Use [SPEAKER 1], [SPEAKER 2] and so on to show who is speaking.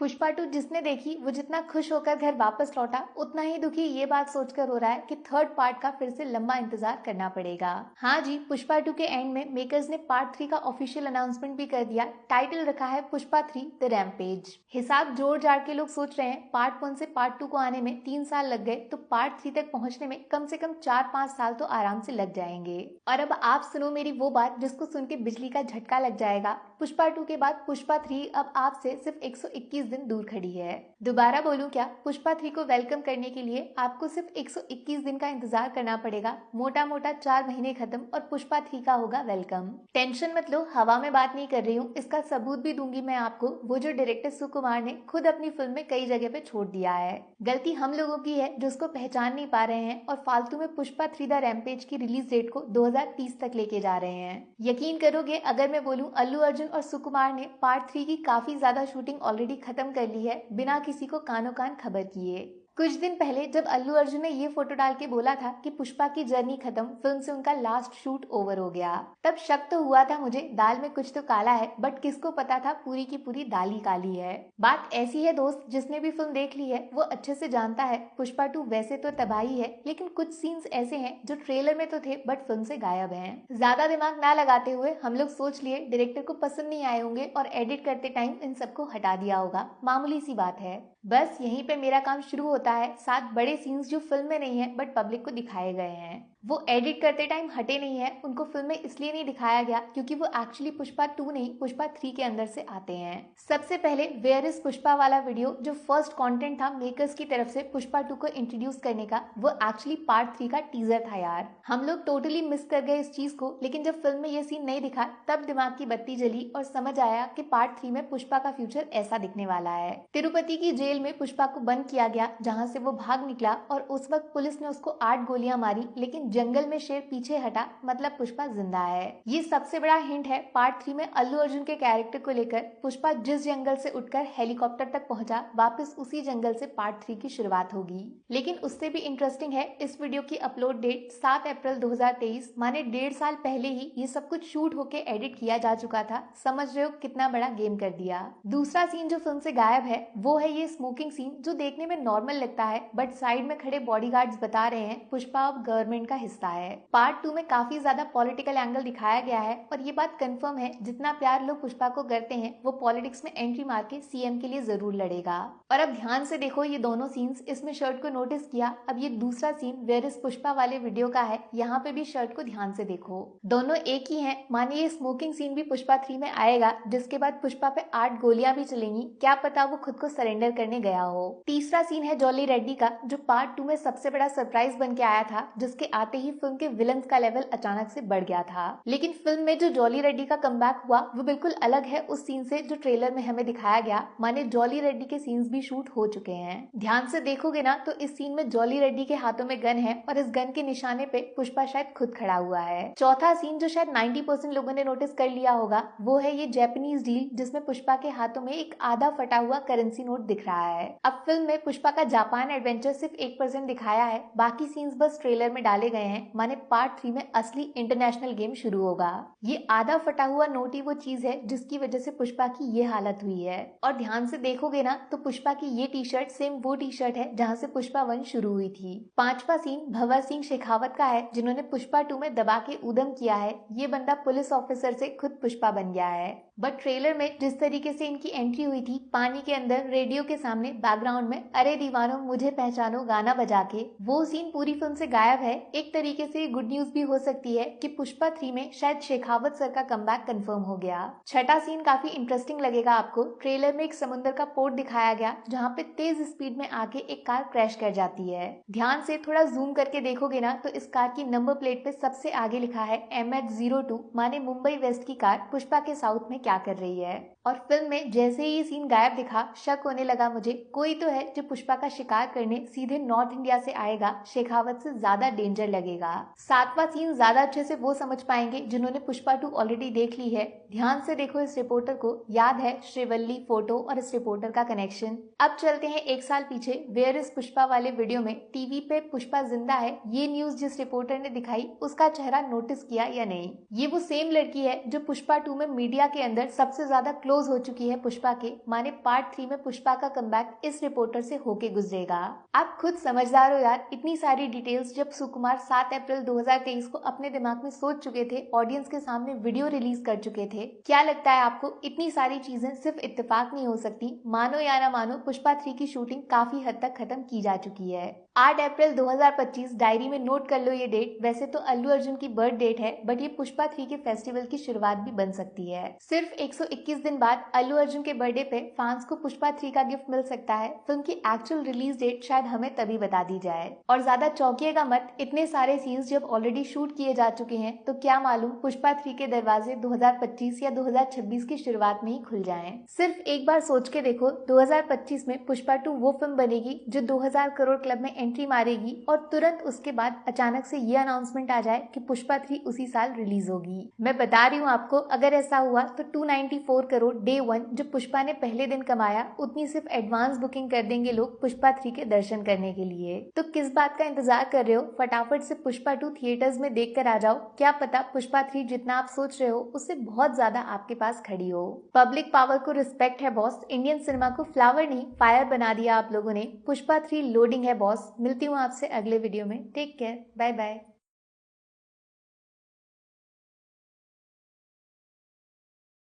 [SPEAKER 1] पुष्पा 2 जिसने देखी वो जितना खुश होकर घर वापस लौटा उतना ही दुखी ये बात सोचकर हो रहा है कि थर्ड पार्ट का फिर से लंबा इंतजार करना पड़ेगा। हाँ जी, पुष्पा 2 के एंड में मेकर्स ने पार्ट 3 का ऑफिशियल अनाउंसमेंट भी कर दिया। टाइटल रखा है पुष्पा 3 द रैम्पेज। हिसाब जोड़ जाड़ के लोग सोच रहे हैं पार्ट 1 से पार्ट 2 को आने में 3 साल लग गए तो पार्ट 3 तक पहुंचने में कम से कम 4-5 साल तो आराम से लग जाएंगे। और अब आप सुनो मेरी वो बात जिसको सुन के बिजली का झटका लग जाएगा। पुष्पा 2 के बाद पुष्पा 3 अब आपसे सिर्फ 121 दिन दूर खड़ी है। दोबारा बोलूं क्या, पुष्पा 3 को वेलकम करने के लिए आपको सिर्फ 121 दिन का इंतजार करना पड़ेगा। मोटा मोटा 4 महीने खत्म और पुष्पा 3 का होगा वेलकम। टेंशन मत लो, हवा में बात नहीं कर रही हूँ, इसका सबूत भी दूंगी मैं आपको। वो जो डायरेक्टर सुकुमार ने खुद अपनी फिल्म में कई जगह पे छोड़ दिया है। गलती हम लोगों की है जो उसको पहचान नहीं पा रहे हैं और फालतू में पुष्पा 3 द रैम्पेज की रिलीज डेट को 2030 तक लेके जा रहे हैं। यकीन करोगे अगर मैं बोलूं अल्लू अर्जुन और सुकुमार ने पार्ट 3 की काफी ज्यादा शूटिंग ऑलरेडी खत्म कर ली है बिना किसी को कानो कान खबर किए। कुछ दिन पहले जब अल्लू अर्जुन ने ये फोटो डाल के बोला था कि पुष्पा की जर्नी खत्म, फिल्म से उनका लास्ट शूट ओवर हो गया, तब शक तो हुआ था मुझे दाल में कुछ तो काला है, बट किसको पता था पूरी की पूरी दाल ही काली है। बात ऐसी है दोस्त, जिसने भी फिल्म देख ली है वो अच्छे से जानता है पुष्पा 2 वैसे तो तबाही है, लेकिन कुछ सीन्स ऐसे हैं जो ट्रेलर में तो थे बट फिल्म से गायब हैं। ज्यादा दिमाग ना लगाते हुए हम लोग सोच लिए डायरेक्टर को पसंद नहीं आए होंगे और एडिट करते टाइम इन सबको हटा दिया होगा। मामूली सी बात है। बस यहीं पे मेरा काम शुरू होता है। 7 बड़े सीन्स जो फिल्म में नहीं है बट पब्लिक को दिखाए गए हैं, वो एडिट करते टाइम हटे नहीं है। उनको फिल्म में इसलिए नहीं दिखाया गया क्योंकि वो एक्चुअली पुष्पा 2 नहीं पुष्पा 3 के अंदर से आते हैं। सबसे पहले वेयर इज पुष्पा वाला वीडियो जो फर्स्ट कंटेंट था मेकर्स की तरफ से पुष्पा 2 को इंट्रोड्यूस करने का, वो एक्चुअली पार्ट 3 का टीजर था यार। हम लोग टोटली मिस कर गए इस चीज को, लेकिन जब फिल्म में ये सीन नहीं दिखा तब दिमाग की बत्ती जली और समझ आया कि पार्ट 3 में पुष्पा का फ्यूचर ऐसा दिखने वाला है। तिरुपति की जेल में पुष्पा को बंद किया गया जहां से वो भाग निकला और उस वक्त पुलिस ने उसको 8 गोलियां मारी, लेकिन जंगल में शेर पीछे हटा, मतलब पुष्पा जिंदा है। ये सबसे बड़ा हिंट है पार्ट 3 में अल्लू अर्जुन के कैरेक्टर को लेकर। पुष्पा जिस जंगल से उठकर हेलीकॉप्टर तक पहुंचा, वापस उसी जंगल से पार्ट 3 की शुरुआत होगी। लेकिन उससे भी इंटरेस्टिंग है इस वीडियो की अपलोड डेट 7 अप्रैल 2023, माने 1.5 साल पहले ही ये सब कुछ शूट होके एडिट किया जा चुका था। समझ रहे हो कितना बड़ा गेम कर दिया। दूसरा सीन जो फिल्म से गायब है वो है ये स्मोकिंग सीन, जो देखने में नॉर्मल लगता है बट साइड में खड़े बॉडीगार्ड्स बता रहे हैं पुष्पा अब गवर्नमेंट का हिस्सा है। पार्ट 2 में काफी ज्यादा पॉलिटिकल एंगल दिखाया गया है और ये बात कंफर्म है जितना प्यार लोग पुष्पा को करते हैं वो पॉलिटिक्स में एंट्री मार के सीएम के लिए जरूर लड़ेगा। और अब ध्यान से देखो ये दोनों सीन्स, इसमें शर्ट को नोटिस किया? अब ये दूसरा सीन वेयर इज पुष्पा वाले वीडियो का है, यहाँ पे भी शर्ट को ध्यान से देखो, दोनों एक ही है। मानिए ये स्मोकिंग सीन भी पुष्पा 3 में आएगा, जिसके बाद पुष्पा पे 8 गोलियां भी चलेंगी, क्या पता वो खुद को सरेंडर करने गया हो। तीसरा सीन है जॉली रेड्डी का, जो पार्ट 2 में सबसे बड़ा सरप्राइज बन के आया था, जिसके आते ही फिल्म के विलन्स का लेवल अचानक से बढ़ गया था। लेकिन फिल्म में जो जॉली रेड्डी का कमबैक हुआ वो बिल्कुल अलग है उस सीन से जो ट्रेलर में हमें दिखाया गया। माने जॉली रेड्डी के सीन्स भी शूट हो चुके हैं। ध्यान से देखोगे ना तो इस सीन में जॉली रेड्डी के हाथों में गन है और इस गन के निशाने पे पुष्पा शायद खुद खड़ा हुआ है। चौथा सीन जो शायद 90% लोगों ने नोटिस कर लिया होगा वो है ये जैपनीज डील, जिसमें पुष्पा के हाथों में एक आधा फटा हुआ करेंसी नोट दिख रहा है। अब फिल्म में पुष्पा का जापान एडवेंचर सिर्फ 1% दिखाया है, बाकी सीन्स बस ट्रेलर में डाले गए हैं। माने पार्ट 3 में असली इंटरनेशनल गेम शुरू होगा। ये आधा फटा हुआ नोट ही वो चीज है जिसकी वजह से पुष्पा की ये हालत हुई है। और ध्यान से देखोगे ना तो पुष्पा की ये टी शर्ट सेम वो टी शर्ट है जहाँ से पुष्पा 1 शुरू हुई थी। पांचवा सीन भंवर सिंह शेखावत का है, जिन्होंने पुष्पा 2 में दबा के ऊधम किया है। ये बंदा पुलिस ऑफिसर से खुद पुष्पा बन गया है। बट ट्रेलर में जिस तरीके से इनकी एंट्री हुई थी पानी के अंदर रेडियो के सामने बैकग्राउंड में अरे दीवानो मुझे पहचानो गाना बजा के, वो सीन पूरी फिल्म से गायब है। एक तरीके से गुड न्यूज भी हो सकती है कि पुष्पा 3 में शायद शेखावत सर का कमबैक कंफर्म हो गया। छठा सीन काफी इंटरेस्टिंग लगेगा आपको। ट्रेलर में एक समुद्र का पोर्ट दिखाया गया जहाँ पे तेज स्पीड में आके एक कार क्रैश कर जाती है। ध्यान से थोड़ा जूम करके देखोगे ना तो इस कार की नंबर प्लेट पे सबसे आगे लिखा है MH02, माने मुंबई वेस्ट की कार पुष्पा के साउथ में क्या कर रही है। और फिल्म में जैसे ही ये सीन गायब दिखा शक होने लगा मुझे, कोई तो है जो पुष्पा का शिकार करने सीधे नॉर्थ इंडिया से आएगा। शेखावत से ज्यादा डेंजर लगेगा। 7वां सीन ज्यादा अच्छे से वो समझ पाएंगे जिन्होंने पुष्पा 2 ऑलरेडी देख ली है। ध्यान से देखो इस रिपोर्टर को, याद है श्रीवल्ली फोटो और इस रिपोर्टर का कनेक्शन। अब चलते हैं 1 साल पीछे, वेयर इज पुष्पा वाले वीडियो में टीवी पे पुष्पा जिंदा है ये न्यूज जिस रिपोर्टर ने दिखाई उसका चेहरा नोटिस किया या नहीं। ये वो सेम लड़की है जो पुष्पा 2 में मीडिया के अंदर सबसे ज्यादा क्लोज हो चुकी है पुष्पा के, माने पार्ट 3 में पुष्पा का कमबैक इस रिपोर्टर से होके गुजरेगा। आप खुद समझदार हो यार, इतनी सारी डिटेल्स जब सुकुमार 7 अप्रैल 2023 को अपने दिमाग में सोच चुके थे, ऑडियंस के सामने वीडियो रिलीज कर चुके थे। क्या लगता है आपको इतनी सारी चीजें सिर्फ इत्तेफाक नहीं हो सकती? मानो या ना मानो पुष्पा 3 की शूटिंग काफी हद तक खत्म की जा चुकी है। 8 अप्रैल 2025 डायरी में नोट कर लो ये डेट। वैसे तो अल्लू अर्जुन की बर्थ डेट है, बट ये पुष्पा 3 के फेस्टिवल की शुरुआत भी बन सकती है। सिर्फ 121 दिन बाद अल्लू अर्जुन के बर्थडे पे फैंस को पुष्पा 3 का गिफ्ट मिल सकता है। फिल्म की एक्चुअल रिलीज डेट शायद हमें तभी बता दी जाए। और ज्यादा चौंकिएगा मत, इतने सारे सीन्स जब ऑलरेडी शूट किए जा चुके हैं तो क्या मालूम पुष्पा 3 के दरवाजे 2025 या 2026 की शुरुआत में ही खुल जाएं। सिर्फ एक बार सोच के देखो, 2025 में पुष्पा 2 वो फिल्म बनेगी जो 2000 करोड़ क्लब में एंट्री मारेगी और तुरंत उसके बाद अचानक से ये अनाउंसमेंट आ जाए कि पुष्पा 3 उसी साल रिलीज होगी। मैं बता रही हूँ आपको, अगर ऐसा हुआ तो 294 करोड़ डे 1 जो पुष्पा ने पहले दिन कमाया उतनी सिर्फ एडवांस बुकिंग कर देंगे लोग पुष्पा 3 के दर्शन करने के लिए। तो किस बात का इंतजार कर रहे हो? फटाफट से पुष्पा 2 थिएटर्स में देख कर आ जाओ। क्या पता पुष्पा 3 जितना आप सोच रहे हो उससे बहुत ज्यादा आपके पास खड़ी हो। पब्लिक पावर को रिस्पेक्ट है बॉस, इंडियन सिनेमा को फ्लावर नहीं फायर बना दिया आप लोगों ने। पुष्पा 3 लोडिंग है बॉस। मिलती हूँ आपसे अगले वीडियो में। Take care, bye bye.